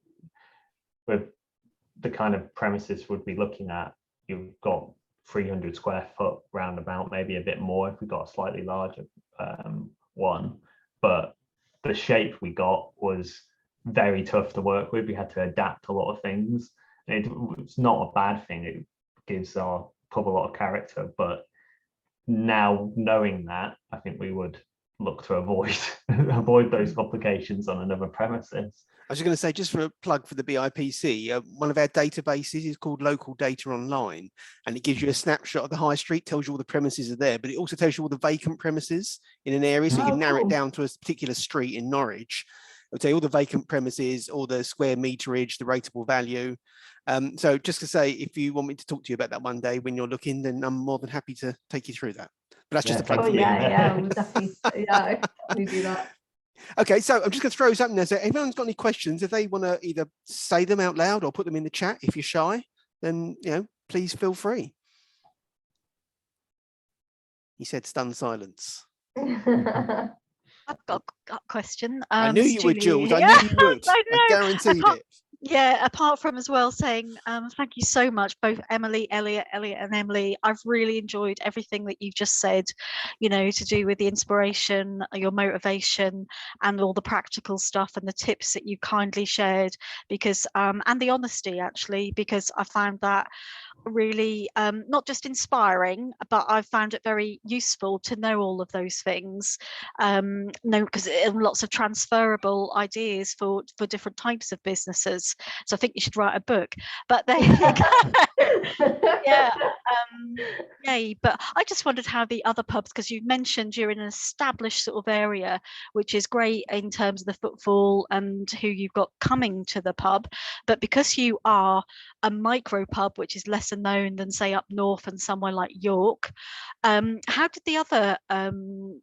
the kind of premises we'd be looking at, you've got 300 square foot roundabout, maybe a bit more if we got a slightly larger one, but the shape we got was very tough to work with. We had to adapt a lot of things. It's not a bad thing, it gives our pub a lot of character, but now knowing that, I think we would look to avoid those complications on another premises. I was going to say, just for a plug for the BIPC, one of our databases is called Local Data Online, and it gives you a snapshot of the high street, tells you all the premises are there, but it also tells you all the vacant premises in an area, so you can narrow it down to a particular street in Norwich. It'll tell you all the vacant premises, all the square meterage, the rateable value. So just to say, if you want me to talk to you about that one day when you're looking, then I'm more than happy to take you through that. But that's just a plug for me. We'll definitely do that. Okay, so I'm just going to throw something there. So if anyone's got any questions, if they want to either say them out loud or put them in the chat, if you're shy, then please feel free. He said stunned silence. I've got a question. I knew you would, Jules. I knew you would. I guaranteed it. Yeah, apart from as well saying thank you so much, both Elliot and Emily. I've really enjoyed everything that you've just said, to do with the inspiration, your motivation, and all the practical stuff and the tips that you kindly shared, because and the honesty, actually, because I found that really not just inspiring, but I've found it very useful to know all of those things, because lots of transferable ideas for different types of businesses. So I think you should write a book. But there you go. Yeah, yay. But I just wondered how the other pubs, because you mentioned you're in an established sort of area, which is great in terms of the footfall and who you've got coming to the pub. But because you are a micro pub, which is lesser known than say up north and somewhere like York, how did the other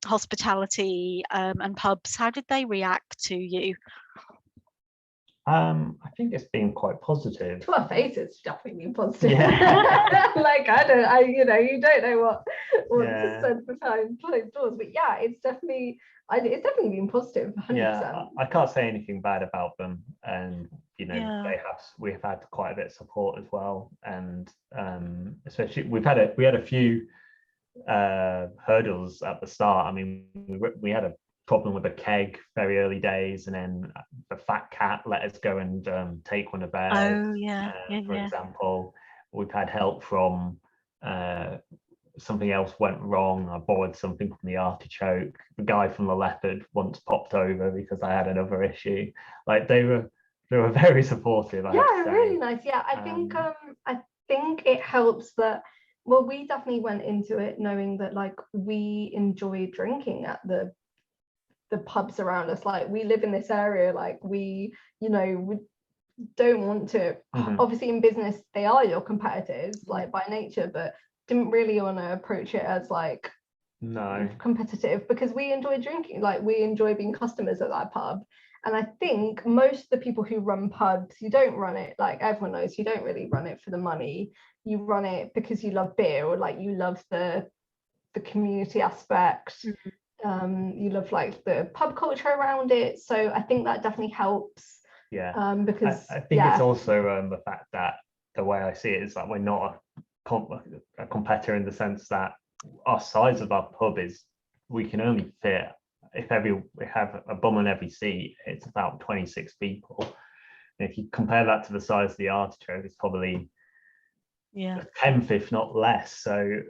hospitality and pubs, how did they react to you? I think it's been quite positive. To our face, it's definitely been positive. Yeah. Like you don't know what's said behind closed doors, but yeah, it's definitely been positive. 100%. Yeah, I can't say anything bad about them, and we've had quite a bit of support as well, and especially we had a few hurdles at the start. I mean, we had a problem with a keg very early days, and then the fat cat let us go and take one of theirs. For example, we've had help from something else went wrong. I borrowed something from the artichoke. The guy from the leopard once popped over because I had another issue. Like they were very supportive. Really nice. Yeah, I think it helps that. Well, we definitely went into it knowing that like we enjoy drinking at the pubs around us. Like we live in this area, like we don't want to, obviously in business they are your competitors like by nature, but didn't really want to approach it as like competitive, because we enjoy drinking, like we enjoy being customers at that pub. And I think most of the people who run pubs, you don't run it, like everyone knows, you don't really run it for the money, you run it because you love beer, or like you love the community aspect. You love like the pub culture around it, so I think that definitely helps. Because I think it's also the fact that the way I see it is that we're not a competitor, in the sense that our size of our pub is, we can only fit, if we have a bum on every seat, it's about 26 people. And if you compare that to the size of the artichoke, it's probably a tenth, if not less. So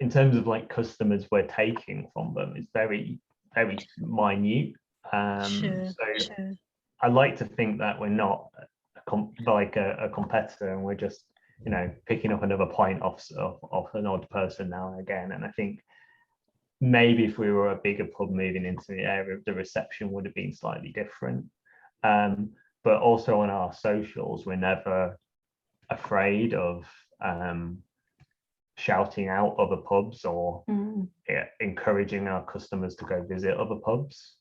in terms of like customers we're taking from them, it's very, very minute. I like to think that we're not a competitor, and we're just picking up another pint off an odd person now and again. And I think maybe if we were a bigger pub moving into the area, the reception would have been slightly different. But also on our socials, we're never afraid of shouting out other pubs or encouraging our customers to go visit other pubs.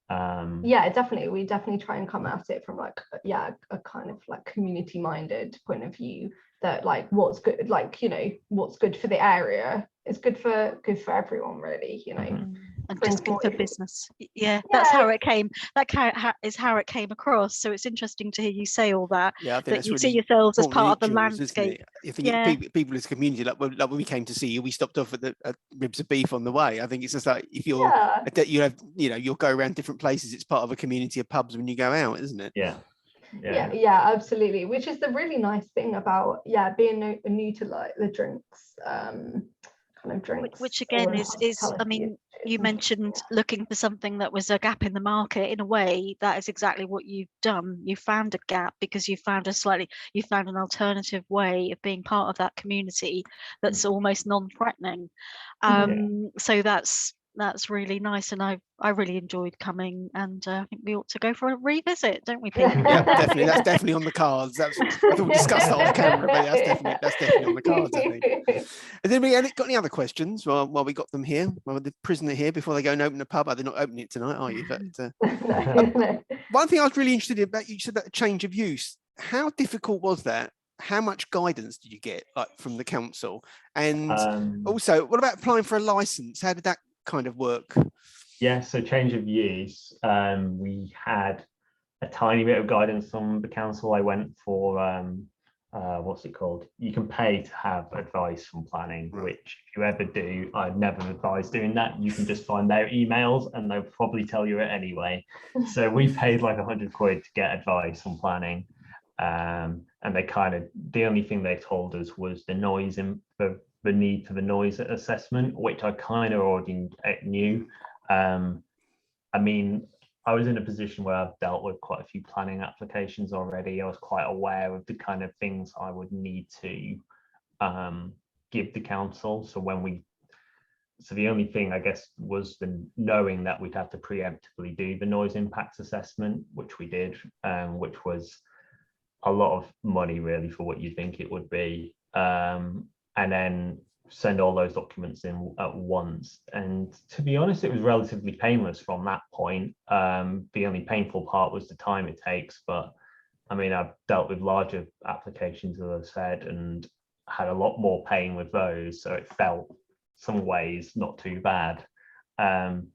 Definitely, we definitely try and come at it from like a kind of like community minded point of view, that like what's good, like what's good for the area is good for everyone, really, and just good for business. That's how it came. That is how it came across. So it's interesting to hear you say all that. I think that you really see yourselves as part of the rituals, landscape. I think people as a community, like when we came to see you, we stopped off at the ribs of beef on the way. I think it's just like, if you're you'll go around different places, it's part of a community of pubs when you go out, isn't it? Yeah, absolutely, which is the really nice thing about being new to like the drinks kind of drinks, which again is I mean, you mentioned looking for something that was a gap in the market. In a way, that is exactly what you've done. You found a gap because you found an alternative way of being part of that community that's almost non-threatening. So that's really nice, and I really enjoyed coming, and I think we ought to go for a revisit, don't we, Pete? Yeah, definitely. That's definitely on the cards. That's we'll discuss that off camera, but that's definitely on the cards, I think. Has anybody got any other questions while we got them here? While the prisoner here, before they go and open the pub? They're not opening it tonight, are you? But one thing I was really interested in about, you said that change of use. How difficult was that? How much guidance did you get, like, from the council? And also, what about applying for a license? How did that kind of work? So change of use, we had a tiny bit of guidance from the council. I went for what's it called, you can pay to have advice from planning, which if you ever do, I'd never advise doing that. You can just find their emails and they'll probably tell you it anyway. So we paid like 100 quid to get advice on planning, and they the only thing they told us was the noise and the need for the noise assessment, which I kind of already knew. I mean, I was in a position where I've dealt with quite a few planning applications already. I was quite aware of the kind of things I would need to give the council. So the only thing, I guess, was the knowing that we'd have to preemptively do the noise impacts assessment, which we did, which was a lot of money really for what you think it would be, and then send all those documents in at once. And to be honest, it was relatively painless from that point. The only painful part was the time it takes, but I mean, I've dealt with larger applications, as I said, and had a lot more pain with those, so it felt some ways not too bad. And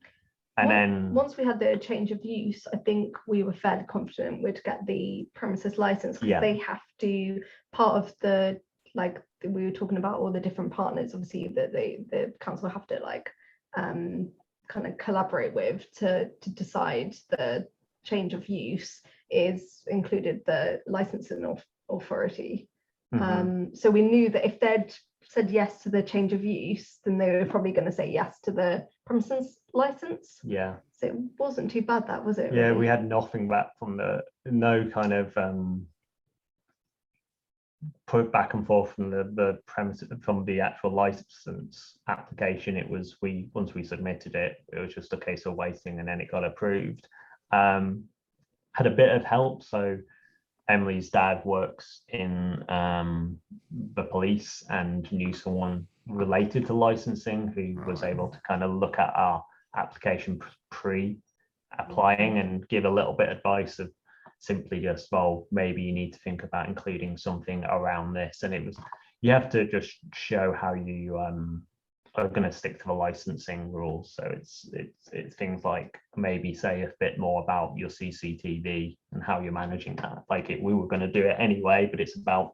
then once we had the change of use, I think we were fairly confident we'd get the premises license, because they have to, part of the, like we were talking about all the different partners, obviously, that the council have to like kind of collaborate with to decide the change of use, is included the licensing authority. So we knew that if they'd said yes to the change of use, then they were probably going to say yes to the premises license. Yeah. So it wasn't too bad, that was it? Yeah, really? we had nothing back from no kind of put back and forth from the premise, from the actual license application. It was once we submitted it, it was just a case of waiting, and then it got approved. Had a bit of help. So Emily's dad works in the police and knew someone related to licensing who was able to kind of look at our application pre-applying and give a little bit of advice of simply just, well, maybe you need to think about including something around this. And it was, you have to just show how you are going to stick to the licensing rules. So it's things like maybe say a bit more about your CCTV and how you're managing that. Like we were going to do it anyway, but it's about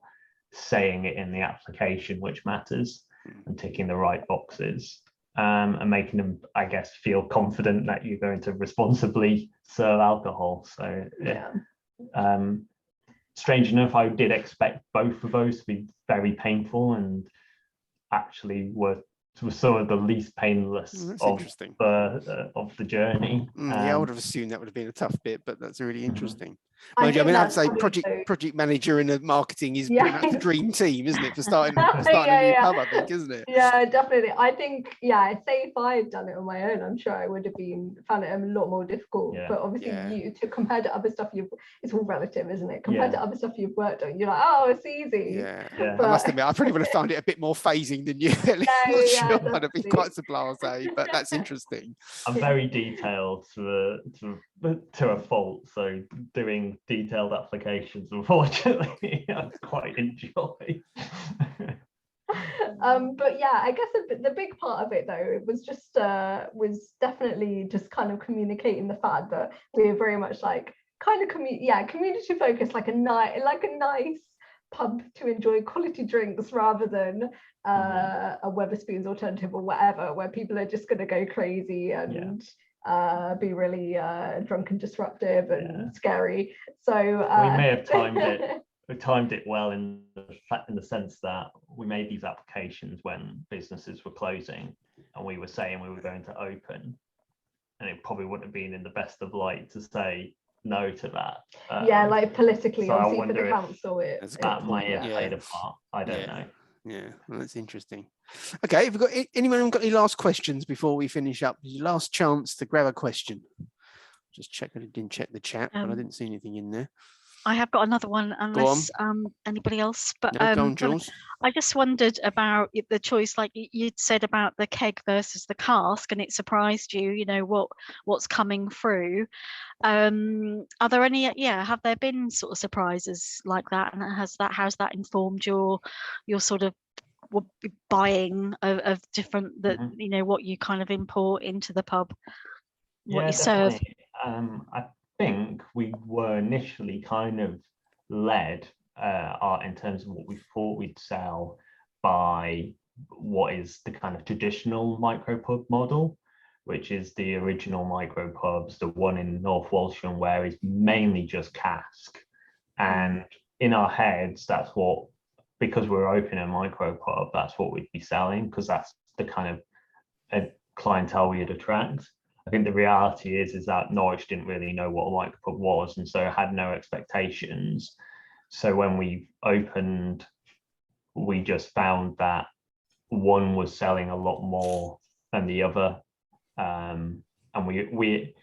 saying it in the application, which matters, and ticking the right boxes, and making them, I guess, feel confident that you're going to responsibly serve alcohol. So Yeah. Strange enough, I did expect both of those to be very painful, and actually were some of the least painless of the journey. Yeah, I would have assumed that would have been a tough bit, but that's really interesting. I Mind you, I mean, I'd say probably project manager in marketing is pretty much the dream team, isn't it, for starting a new pub, I think, isn't it? Yeah, definitely. I think, say if I'd done it on my own, I'm sure I would have found it a lot more difficult. Yeah. But obviously, compared to other stuff it's all relative, isn't it? Compared to other stuff you've worked on, you're like, oh, it's easy. Yeah. But I must admit, I probably would have found it a bit more phasing than you. I'm not sure I'd have been quite so blasé, but that's interesting. I'm very detailed to a fault, so doing detailed applications, unfortunately, I quite enjoy. But yeah, I guess the big part of it though, it was just was definitely just kind of communicating the fact that we were very much like kind of community focused, like a nice pub to enjoy quality drinks, rather than a Wetherspoons alternative or whatever, where people are just going to go crazy and be really drunk and disruptive and scary. So we may have timed it. We timed it well in the sense that we made these applications when businesses were closing, and we were saying we were going to open, and it probably wouldn't have been in the best of light to say no to that. Like politically, so obviously for the council, that might have played a part. I don't know. Yeah, well, that's interesting. Okay, have we got anyone got any last questions before we finish up? Your last chance to grab a question. Just check. I didn't check the chat, but I didn't see anything in there. I have got another one, unless anybody else. But no, go on, Jules. I just wondered about the choice, like you'd said about the keg versus the cask, and it surprised you. You know what's coming through. Are there any? Yeah, have there been sort of surprises like that, and how's that informed your sort of buying of different what you kind of import into the pub, what you serve? I think we were initially kind of led in terms of what we thought we'd sell by what is the kind of traditional micropub model, which is the original micropubs, the one in North Walsham, where it's mainly just cask. And in our heads, that's what, because we're opening a micropub, that's what we'd be selling, because that's the kind of clientele we'd attract. I think the reality is that Norwich didn't really know what a micropub was, and so had no expectations. So when we opened we just found that one was selling a lot more than the other, and we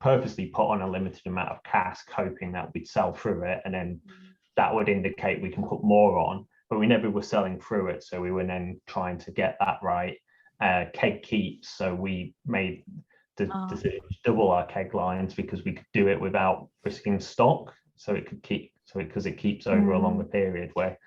purposely put on a limited amount of cask, hoping that we'd sell through it, and then that would indicate we can put more on, but we never were selling through it, so we were then trying to get that right. Keg keeps, so we made the decision to double our keg lines because we could do it without risking stock, so it could keep, because it keeps over a longer period. Where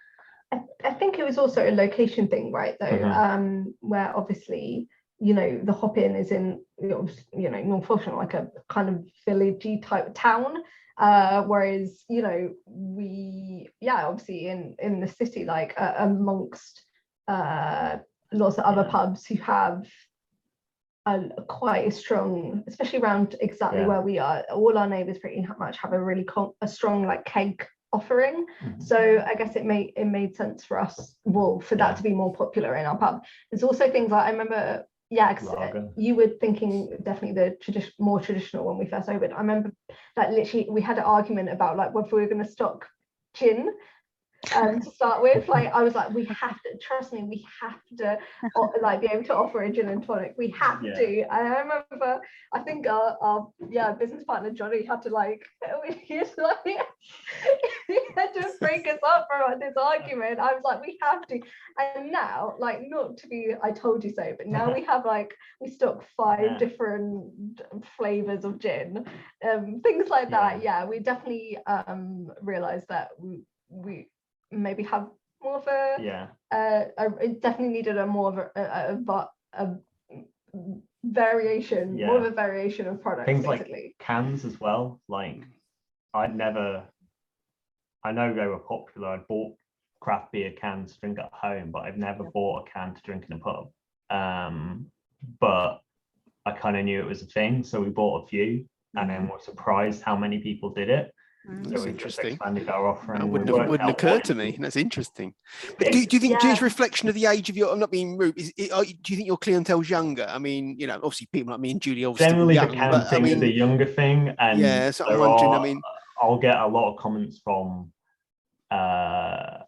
I think it was also a location thing, right, though, where obviously, you know, the hop in is in, you know, Norfolk, like a kind of villagey type town, whereas, you know, we, obviously in the city, like amongst lots of other pubs who have quite a strong, especially around exactly where we are, all our neighbours pretty much have a really a strong like keg offering. So I guess it made sense for us, well, for that to be more popular in our pub. There's also things like, I remember, you were thinking definitely the more traditional when we first opened. I remember like literally we had an argument about like whether we were going to stock gin to start with. Like I was like, we have to, trust me, we have to like be able to offer a gin and tonic. We have to. And I remember, I think our business partner Johnny had to like he had to break us up from this argument. I was like, we have to. And now, like, not to be I told you so, but now we have like, we stock 5 different flavors of gin, things like that. We definitely realized that we maybe have more of a it definitely needed a more of a variation, more of a variation of products. Things basically. Like cans as well. Like I know they were popular. I bought craft beer cans to drink at home, but I've never bought a can to drink in a pub. But I kind of knew it was a thing, so we bought a few, and then were surprised how many people did it. That's interesting. Expanded our offering. That wouldn't occur to me. That's interesting. But do you think it's a reflection of the age of your? I'm not being rude. Do you think your clientele's younger? I mean, you know, obviously people like me and Julie obviously generally young, the can thing is the younger thing, and so I'm wondering. I mean, I'll get a lot of comments from. I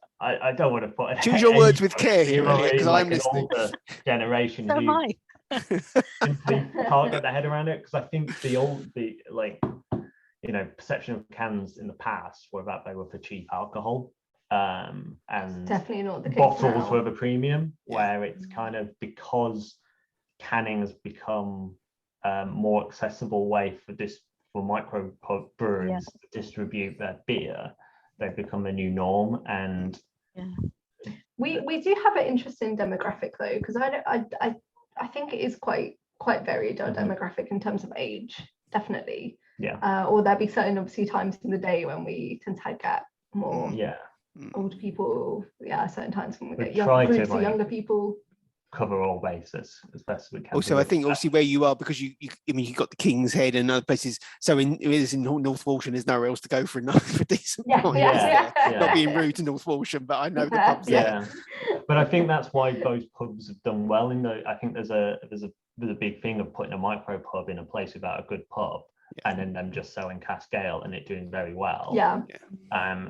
don't want to put. Choose your words with care here, because I'm listening. Older generation so who simply can't get their head around it, because I think you know, perception of cans in the past were that they were for cheap alcohol, and definitely not the case bottles now. were the premium, where it's kind of, because canning has become a more accessible way for micro breweries to distribute their beer. They've become the new norm, and we do have an interesting demographic though, because I think it is quite varied, our demographic in terms of age, definitely. Or there'll be certain obviously times in the day when we tend to get more older people, certain times when we get groups of younger people. Cover all bases as best as we can. Also, I think obviously where you are, because I mean, you've got the King's Head and other places. So in North Walsham, there's nowhere else to go for a decent price. Not being rude to North Walsham, but I know the pubs there. But I think that's why those pubs have done well. I think there's a big thing of putting a micro pub in a place without a good pub. And then them just selling cask ale and it doing very well.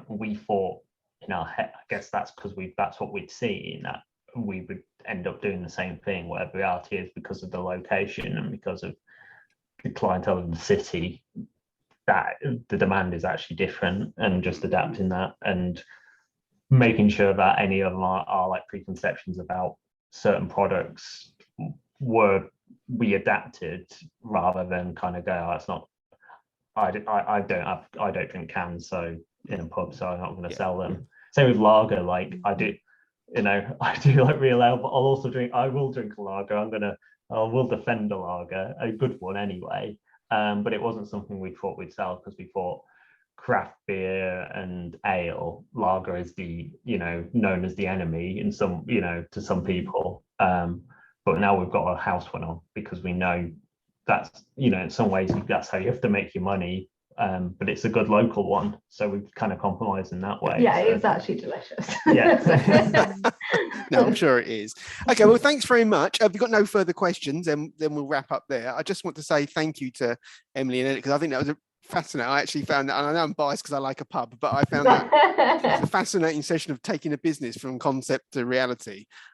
We thought in our head, I guess that's because that's what we'd seen, that we would end up doing the same thing, where the reality is, because of the location and because of the clientele of the city, that the demand is actually different, and just adapting that and making sure that any of our like preconceptions about certain products we adapted, rather than kind of go, it's not, I don't drink cans, so in a pub, so I'm not going to sell them. Same with lager, like I do like real ale, but I will drink a lager. I will defend a lager, a good one anyway. But it wasn't something we thought we'd sell, because we thought craft beer and ale, lager is known as the enemy in some, to some people. But now we've got a house one on, because we know that's, in some ways that's how you have to make your money. But it's a good local one, so we've kind of compromised in that way. It's actually delicious. No, I'm sure it is. Okay, well, thanks very much. If you've got no further questions, then we'll wrap up there. I just want to say thank you to Emily and Elliot, because I think that was a fascinating. I actually found that, and I know I'm biased because I like a pub, but I found that it's a fascinating session of taking a business from concept to reality.